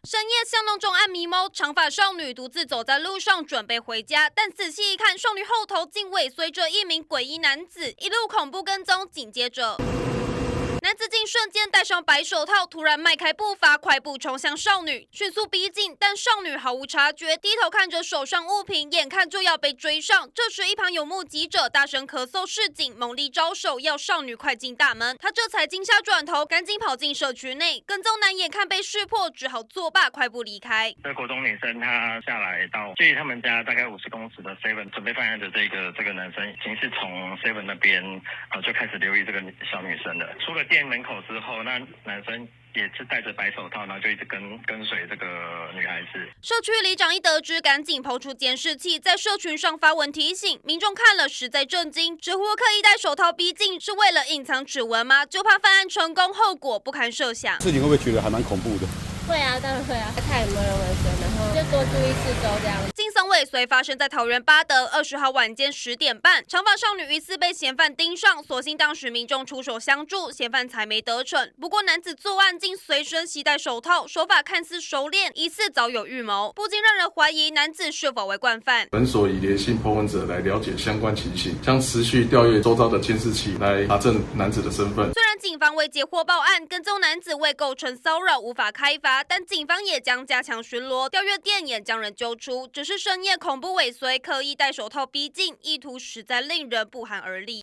深夜巷弄中按迷蒙，长发少女独自走在路上，准备回家，但仔细一看，少女后头竟尾随着一名诡异男子，一路恐怖跟踪。紧接着，男子竟瞬间戴上白手套，突然迈开步伐，快步冲向少女，迅速逼近，但少女毫无察觉，低头看着手上物品，眼看就要被追上。这时，一旁有目击者大声咳嗽示警，猛力招手要少女快进大门。她这才惊吓转头，赶紧跑进社区内。跟踪男眼看被识破，只好作罢，快步离开。这国中女生她下来到距离他们家大概50公尺的 Seven 准备犯案的这个男生，已经是从 Seven 那边就开始留意这个小女生了。出了店门口之后，那男生也是戴着白手套，然后就一直跟随这个女孩子。社区里长一得知，赶紧抛出监视器，在社群上发文提醒民众，看了实在震惊。直呼刻意戴手套逼近是为了隐藏指纹吗？就怕犯案成功，后果不堪设想。事情会不会觉得还蛮恐怖的？会啊，当然会啊，看有没有人尾随，然后就多注意四周这样。惊悚尾随发生在桃园八德，20号晚间10点半，长发少女疑似被嫌犯盯上，所幸当时民众出手相助，嫌犯才没得逞。不过男子作案竟随身携带手套，手法看似熟练，疑似早有预谋，不禁让人怀疑男子是否为惯犯。本所以联系po文者来了解相关情形，将持续调阅周遭的监视器来查证男子的身份。虽然警方未接获报案，跟踪男子未构成骚扰，无法开罚，但警方也将加强巡逻，调阅店也将人揪出。只是深夜恐怖尾随，刻意戴手套逼近，意图实在令人不寒而栗。